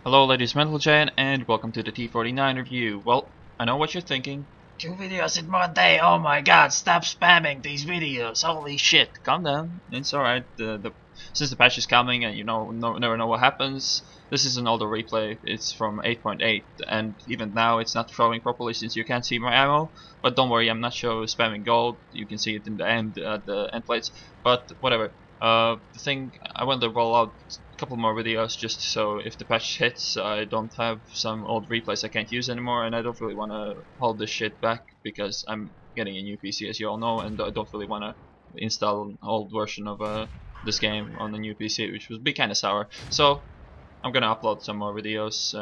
Hello ladies, Mental Giant, and welcome to the T49 review. Well, I know what you're thinking. 2 videos in 1 day, oh my god, stop spamming these videos, holy shit. Calm down, it's alright. Since the patch is coming and never know what happens, this is an older replay. It's from 8.8, and even now it's not throwing properly since you can't see my ammo. But don't worry, I'm not spamming gold. You can see it in the end, the end plates. But whatever. The thing, I want to roll out a couple more videos just so if the patch hits, I don't have some old replays I can't use anymore, and I don't really want to hold this shit back because I'm getting a new PC, as you all know, and I don't really want to install an old version of this game on the new PC, which would be kind of sour. So I'm gonna upload some more videos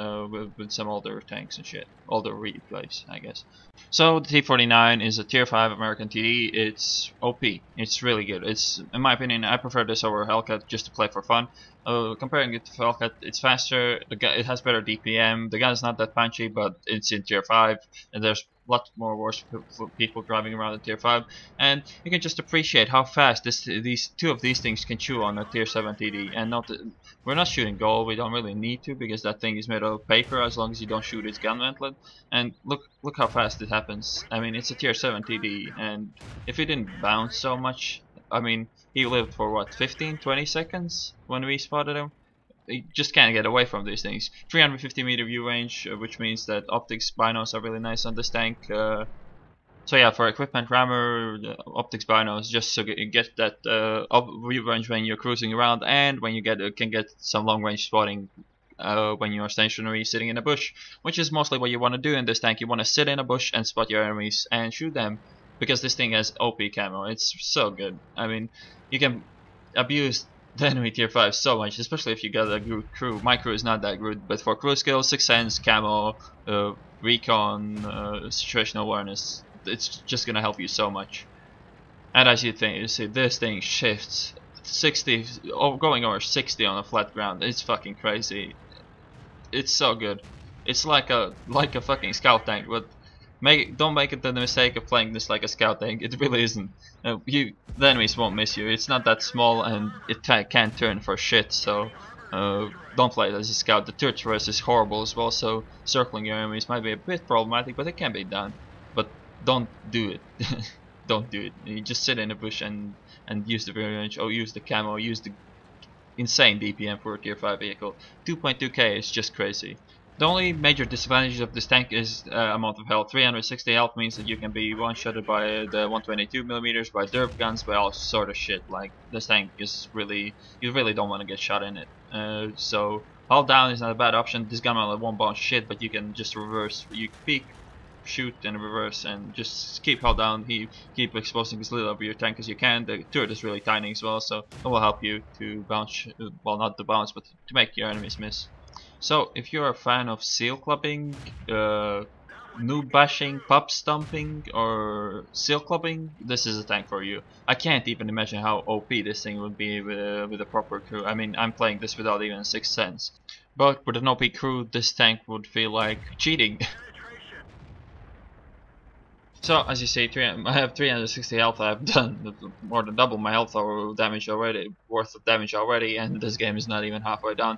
with some older tanks and shit, older replays, I guess. So the T49 is a tier 5 American TD. It's OP. It's really good. It's, in my opinion, I prefer this over Hellcat just to play for fun. Comparing it to Hellcat, it's faster. It has better DPM. The gun is not that punchy, but it's in tier 5, and there's a lot more worse people driving around in tier 5, and you can just appreciate how fast these two of these things can chew on a tier 7 TD. And we're not shooting gold. We don't really need to because that thing is made out of paper as long as you don't shoot its gun mantlet. And look how fast it happens. I mean, it's a tier 7 TD, and if he didn't bounce so much, I mean, he lived for what, 15-20 seconds when we spotted him. You just can't get away from these things. 350 meter view range, which means that optics binos are really nice on this tank. So yeah, for equipment rammer, optics binos, just so you get that view range when you're cruising around, and when you can get some long range spotting when you're stationary sitting in a bush, which is mostly what you want to do in this tank. You want to sit in a bush and spot your enemies and shoot them, because this thing has OP camo. It's so good. I mean, you can abuse the enemy tier 5 so much, especially if you got a good crew. My crew is not that good, but for crew skills, 6th sense, camo, recon, situational awareness, it's just gonna help you so much. And as you see, this thing shifts 60, going over 60 on a flat ground. It's fucking crazy. It's so good. It's like a fucking scout tank, but don't make it the mistake of playing this like a scout tank. It really isn't. The enemies won't miss you. It's not that small, and it can't turn for shit. So don't play it as a scout. The turret traverse is horrible as well. So circling your enemies might be a bit problematic, but it can be done. But don't do it. Don't do it. You just sit in a bush and use the range, or use the camo, use the insane DPM for a tier 5 vehicle. 2.2k is just crazy. The only major disadvantage of this tank is amount of health. 360 health means that you can be one-shotted by the 122mm, by derp guns, by all sort of shit. Like, this tank is really, you really don't want to get shot in it. So hold down is not a bad option. This gun won't bounce shit, but you can just reverse. You peek, shoot, and reverse, and just keep held down. Keep exposing as little of your tank as you can. The turret is really tiny as well, so it will help you to bounce. Well, not to bounce, but to make your enemies miss. So, if you're a fan of seal clubbing, noob bashing, pub stomping, or seal clubbing, this is a tank for you. I can't even imagine how OP this thing would be with a proper crew. I mean, I'm playing this without even 6th sense. But with an OP crew, this tank would feel like cheating. So, as you see, I have 360 health. I've done more than double my health or damage already, worth of damage already, and this game is not even halfway done.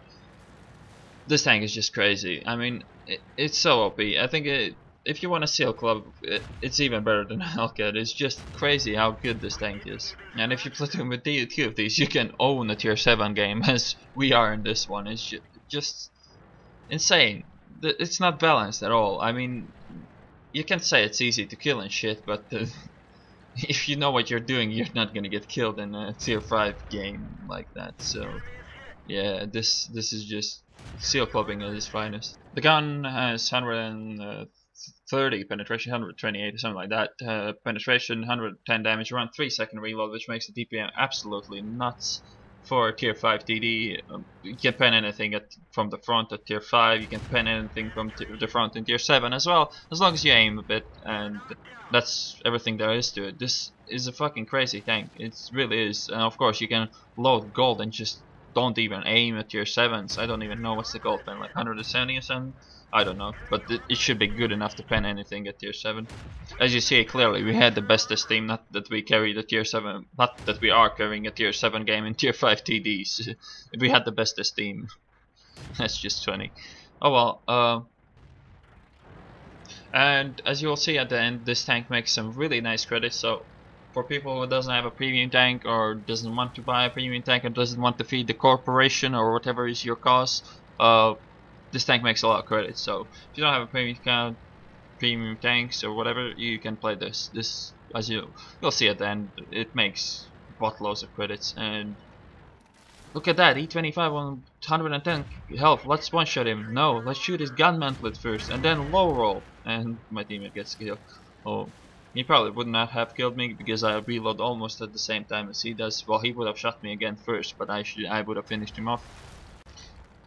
This tank is just crazy. I mean, it's so OP. I think if you want a seal club, it's even better than Hellcat. It's just crazy how good this tank is. And if you platoon with two of these, you can own a tier 7 game, as we are in this one. It's just insane. It's not balanced at all. I mean, you can say it's easy to kill and shit, but if you know what you're doing, you're not gonna get killed in a tier 5 game like that. So yeah, this is just seal clubbing at its finest. The gun has 130 penetration, 128 or something like that. Penetration, 110 damage, around 3-second reload, which makes the DPM absolutely nuts for tier 5 TD. You can pen anything from the front at tier 5. You can pen anything from the front in tier 7 as well, as long as you aim a bit, and that's everything there is to it. This is a fucking crazy tank. It really is. And of course, you can load gold and just don't even aim at tier 7s. I don't even know what's the gold pen, like 170 or something? I don't know, but it should be good enough to pen anything at tier 7. As you see clearly, we had the bestest team, not that we carried a tier 7, not that we are carrying a tier 7 game in tier 5 TDs. We had the bestest team. That's just 20. Oh well. And as you will see at the end, this tank makes some really nice credits. So for people who doesn't have a premium tank or doesn't want to buy a premium tank and doesn't want to feed the corporation or whatever is your cause, this tank makes a lot of credits. So if you don't have a premium account, premium tanks or whatever, you can play this. This, as you'll see at the end, it makes buttloads of credits. And look at that, E25 on 110 health. Let's one shot him. No, let's shoot his gun mantlet first and then low roll. And my teammate gets killed. Oh, he probably would not have killed me because I reload almost at the same time as he does. Well, he would have shot me again first, but I would have finished him off.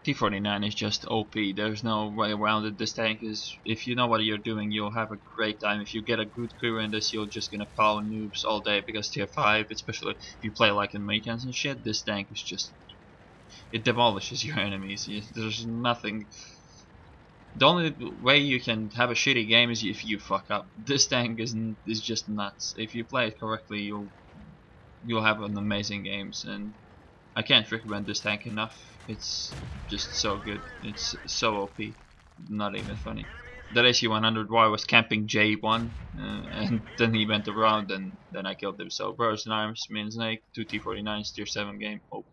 T49 is just OP. There's no way around it. This tank is, if you know what you're doing, you'll have a great time. If you get a good crew in this, you're just gonna power noobs all day because tier 5, especially if you play like in Maycans and shit, this tank is just, it demolishes your enemies. There's nothing. The only way you can have a shitty game is if you fuck up. This tank is just nuts. If you play it correctly, you'll have an amazing games, and I can't recommend this tank enough. It's just so good. It's so OP. Not even funny. That AC-100Y was camping J1, and then he went around, and then I killed him. So Burst and Arms, me and Snake, 2 T49s, tier 7 game, OP.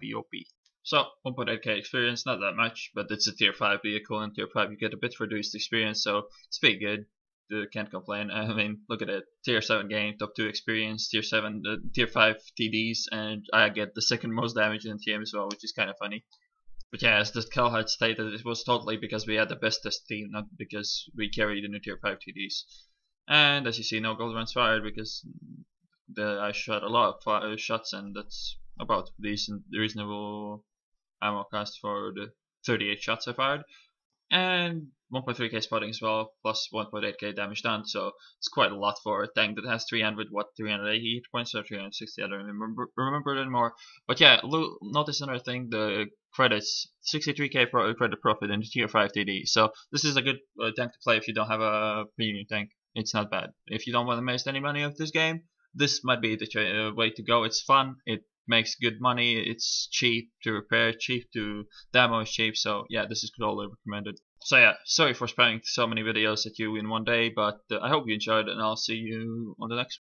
So 1.8k experience, not that much, but it's a tier 5 vehicle, and tier 5 you get a bit reduced experience, so it's pretty good. Can't complain. I mean, look at it. Tier 7 game, top 2 experience, tier 7, tier 5 TDs, and I get the second most damage in the team as well, which is kind of funny. But yeah, as the Calhide stated, it was totally because we had the bestest team, not because we carried the tier 5 TDs. And as you see, no gold runs fired because I shot a lot of shots, and that's about reasonable ammo cost for the 38 shots I fired. And 1.3k spotting as well, plus 1.8k damage done, so it's quite a lot for a tank that has 380 hit points or 360, I don't remember it anymore. But yeah, notice another thing, the credits, 63k credit profit in the tier 5 TD, so this is a good tank to play if you don't have a premium tank. It's not bad. If you don't want to waste any money of this game, this might be the way to go. It's fun, it makes good money, it's cheap to repair, cheap to demo is cheap, so yeah, this is totally recommended. So yeah, sorry for spamming so many videos at you in one day, but I hope you enjoyed it, and I'll see you on the next one.